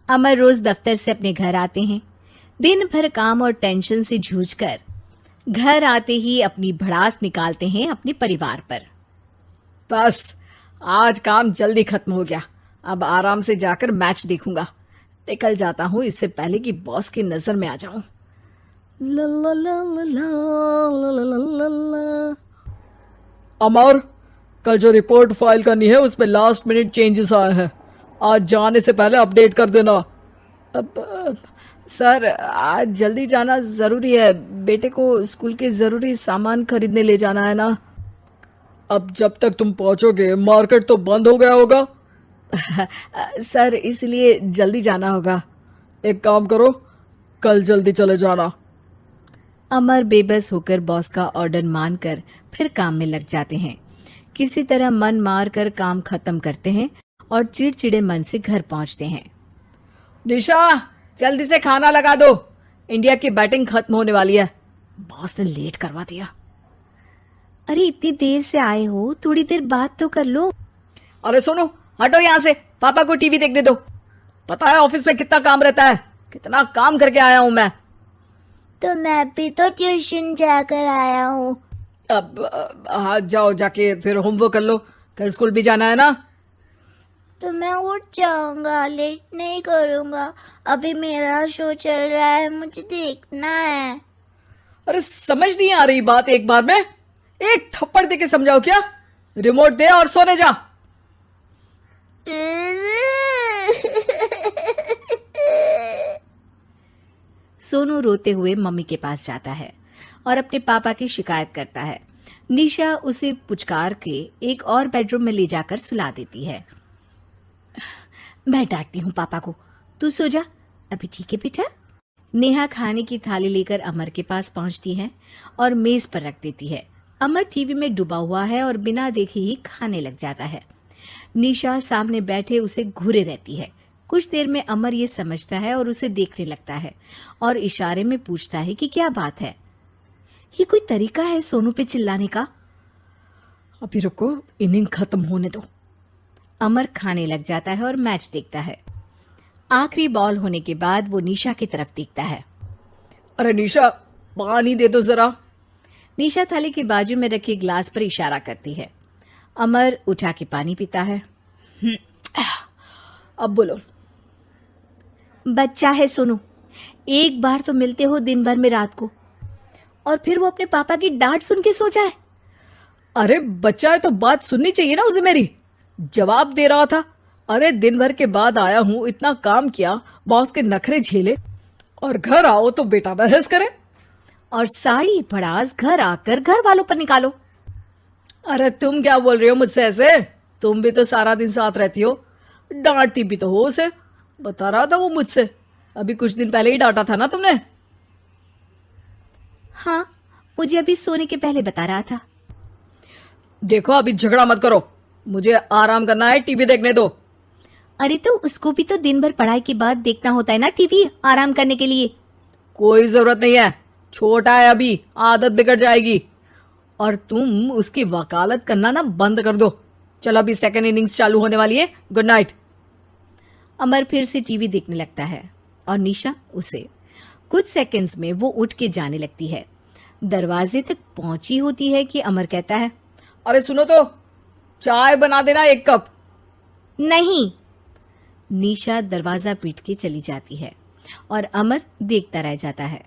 अमर रोज दफ्तर से अपने घर आते हैं। दिन भर काम और टेंशन से जूझकर घर आते ही अपनी भड़ास निकालते हैं अपने परिवार पर। बस आज काम जल्दी खत्म हो गया, अब आराम से जाकर मैच देखूंगा। निकल जाता हूँ इससे पहले कि बॉस की नजर में आ जाऊं। ला ला ला ला ला ला ला ला। अमर, कल जो रिपोर्ट फाइल करनी है उसमें लास्ट मिनट चेंजेस आए हैं, आज जाने से पहले अपडेट कर देना। सर आज जल्दी जाना जरूरी है, बेटे को स्कूल के जरूरी सामान खरीदने ले जाना है ना। अब जब तक तुम पहुंचोगे मार्केट तो बंद हो गया होगा। सर इसलिए जल्दी जाना होगा। एक काम करो, कल जल्दी चले जाना। अमर बेबस होकर बॉस का ऑर्डर मानकर फिर काम में लग जाते हैं। किसी तरह मन मार कर काम खत्म करते हैं और चिड़चिड़े मन से घर पहुंचते हैं। निशा जल्दी से खाना लगा दो, इंडिया की बैटिंग खत्म होने वाली है। बॉस ने लेट करवा दिया। अरे इतनी देर से आए हो, थोड़ी देर बात तो कर लो। अरे सुनो, हटो यहाँ से, पापा को टीवी देखने दो। पता है ऑफिस में कितना काम रहता है, कितना काम करके आया हूँ मैं। तो मैं भी तो ट्यूशन जाकर आया हूँ। अब हाँ जाओ, जाके फिर होमवर्क कर लो, कल स्कूल भी जाना है ना। तो मैं उठ जाऊंगा, लेट नहीं करूंगा। अभी मेरा शो चल रहा है, मुझे देखना है। अरे समझ नहीं आ रही बात, एक बार में एक थप्पड़ दे के समझाओ क्या। रिमोट दे और सोने जा। सोनू रोते हुए मम्मी के पास जाता है और अपने पापा की शिकायत करता है। निशा उसे पुचकार के एक और बेडरूम में ले जाकर सुला देती है। मैं डांटती हूँ पापा को, तू सो जा अभी, ठीक है बेटा। नेहा खाने की थाली लेकर अमर के पास पहुंचती है और मेज पर रख देती है। अमर टीवी में डूबा हुआ है और बिना देखे ही खाने लग जाता है। निशा सामने बैठे उसे घूरे रहती है। कुछ देर में अमर ये समझता है और उसे देखने लगता है और इशारे में पूछता है कि क्या बात है। ये कोई तरीका है सोनू पे चिल्लाने का? अभी रुको, इनिंग खत्म होने दो। अमर खाने लग जाता है और मैच देखता है। आखिरी बॉल होने के बाद वो निशा की तरफ देखता है। अरे निशा पानी दे दो जरा। निशा थाली के बाजू में रखे ग्लास पर इशारा करती है। अमर उठा के पानी पीता है। अब बोलो। बच्चा है सोनू, एक बार तो मिलते हो दिन भर में रात को, और फिर वो अपने पापा की डांट सुन के सो जाए। अरे बच्चा है तो बात सुननी चाहिए ना उसे मेरी। जवाब दे रहा था। अरे दिन भर के बाद आया हूँ, इतना काम किया, बॉस के नखरे झेले, और घर आओ तो बेटा बहस करे और सारी भड़ास घर आकर घर वालों पर निकालो। अरे तुम क्या बोल रही हो मुझसे ऐसे? तुम भी तो सारा दिन साथ रहती हो, डांटती भी तो हो उसे। बता रहा था वो मुझसे, अभी कुछ दिन पहले ही डांटा था ना तुमने। हाँ, मुझे अभी सोने के पहले बता रहा था। देखो अभी झगड़ा मत करो, मुझे आराम करना है, टीवी देखने दो। अरे तो उसको भी तो दिन भर पढ़ाई के बाद देखना होता है ना टीवी, आराम करने के लिए। कोई जरूरत नहीं है, छोटा है अभी, आदत बिगड़ जाएगी। और तुम उसकी वकालत करना ना बंद कर दो। चलो अभी सेकंड इनिंग्स चालू होने वाली है, गुड नाइट। अमर फिर से टीवी देखने लगता है और निशा उसे। कुछ सेकंड्स में वो उठ के जाने लगती है। दरवाजे तक पहुंची होती है कि अमर कहता है, अरे सुनो तो, चाय बना देना 1 कप। नहीं। निशा दरवाजा पीट के चली जाती है और अमर देखता रह जाता है।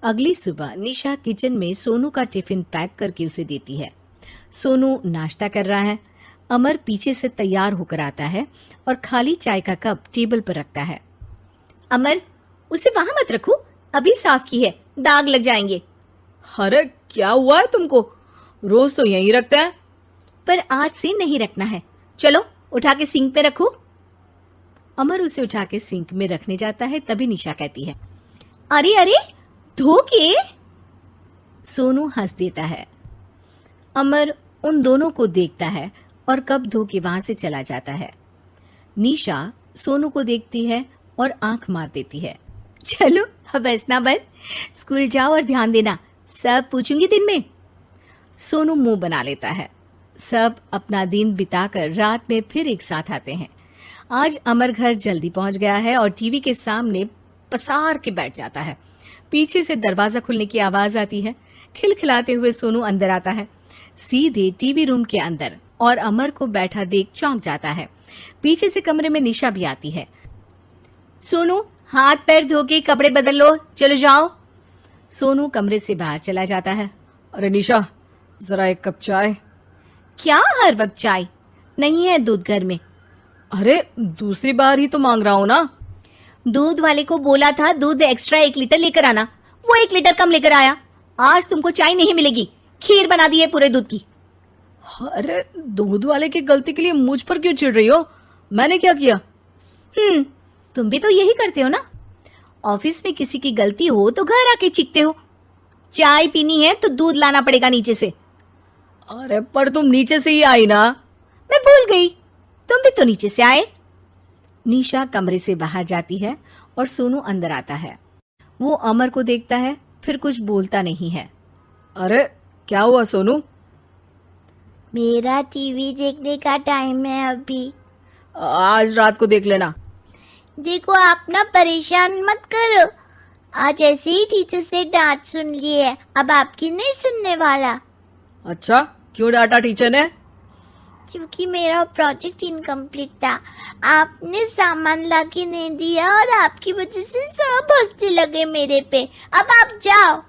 अगली सुबह निशा किचन में सोनू का टिफिन पैक करके उसे देती है। सोनू नाश्ता कर रहा है। अमर पीछे से तैयार होकर आता है और खाली चाय का कप टेबल पर रखता है। अमर, उसे वहां मत रखो, अभी साफ की है, दाग लग जाएंगे। अरे क्या हुआ है तुमको? रोज तो यहीं रखते हैं। पर आज से नहीं रखना है, चलो उठा के सिंक पे रखो। अमर उसे उठा के सिंक में रखने जाता है, तभी निशा कहती है, अरे अरे धो के। सोनू हंस देता है। अमर उन दोनों को देखता है और कप धो के वहां से चला जाता है। निशा सोनू को देखती है और आंख मार देती है। चलो अब हंसना बंद, स्कूल जाओ और ध्यान देना, सब पूछूंगी दिन में। सोनू मुंह बना लेता है। सब अपना दिन बिताकर रात में फिर एक साथ आते हैं। आज अमर घर जल्दी पहुंच गया है और टीवी के सामने पसार के बैठ जाता है। पीछे से दरवाजा खुलने की आवाज आती है। खिलखिलाते हुए सोनू अंदर आता है, सीधे टीवी रूम के अंदर, और अमर को बैठा देख चौंक जाता है। पीछे से कमरे में निशा भी आती है। सोनू, हाथ पैर धो के कपड़े बदल लो, चलो जाओ। सोनू कमरे से बाहर चला जाता है। अरे निशा, जरा एक कप चाय। क्या हर वक्त चाय? नहीं है दूध घर में। अरे दूसरी बार ही तो मांग रहा हूं ना। दूध वाले को बोला था दूध एक्स्ट्रा 1 लीटर लेकर आना, वो 1 लीटर कम लेकर आया। आज तुमको चाय नहीं मिलेगी, खीर बना दी है पूरे दूध की। अरे दूध वाले की गलती के लिए मुझ पर क्यों चिढ़ रही हो? मैंने क्या किया? तुम भी तो यही करते हो ना। ऑफिस में किसी की गलती हो तो घर आके चीखते हो। चाय पीनी है तो दूध लाना पड़ेगा नीचे से। अरे पर तुम नीचे से ही आई ना। मैं भूल गई, तुम भी तो नीचे से आए। निशा कमरे से बाहर जाती है और सोनू अंदर आता है। वो अमर को देखता है, फिर कुछ बोलता नहीं है। अरे क्या हुआ सोनू? मेरा टीवी देखने का टाइम है अभी। आज रात को देख लेना। देखो आप ना परेशान मत करो। आज ऐसे ही टीचर से डांट सुन ली है, अब आपकी नहीं सुनने वाला। अच्छा, क्यों डांटा टीचर ने? क्योंकि मेरा प्रोजेक्ट इनकम्प्लीट था। आपने सामान ला के नहीं दिया और आपकी वजह से सब हंसने लगे मेरे पे। अब आप जाओ।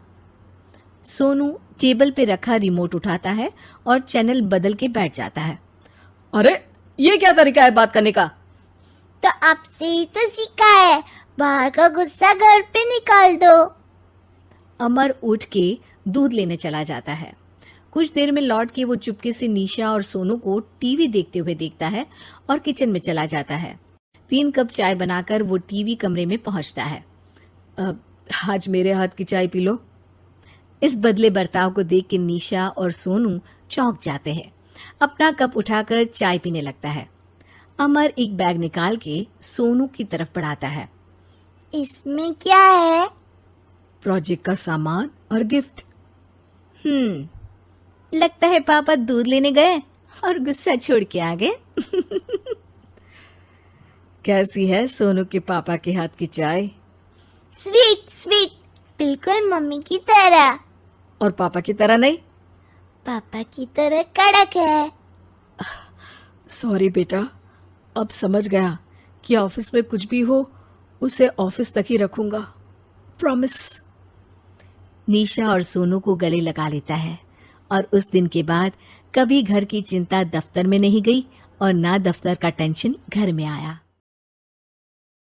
सोनू टेबल पे रखा रिमोट उठाता है और चैनल बदल के बैठ जाता है। अरे ये क्या तरीका है बात करने का? तो आपसे ही तो सीखा है, बाहर का गुस्सा घर पे निकाल दो। अमर उठ के दूध लेने चला जाता है। कुछ देर में लौट के वो चुपके से निशा और सोनू को टीवी देखते हुए देखता है और किचन में चला जाता है। 3 कप चाय बनाकर वो टीवी कमरे में पहुंचता है। आज मेरे हाथ की चाय पी लो। इस बदले बर्ताव को देख के निशा और सोनू चौंक जाते हैं। अपना कप उठाकर चाय पीने लगता है। अमर एक बैग निकाल के सोनू की तरफ बढ़ाता है। इसमें क्या है? प्रोजेक्ट का सामान और गिफ्ट। लगता है पापा दूध लेने गए और गुस्सा छोड़ के आ गए। कैसी है सोनू के पापा के हाथ की चाय? स्वीट स्वीट, बिल्कुल मम्मी की तरह। और पापा की तरह नहीं? पापा की तरह कड़क है। सॉरी बेटा, अब समझ गया कि ऑफिस में कुछ भी हो उसे ऑफिस तक ही रखूंगा, प्रॉमिस। निशा और सोनू को गले लगा लेता है और उस दिन के बाद कभी घर की चिंता दफ्तर में नहीं गई और ना दफ्तर का टेंशन घर में आया।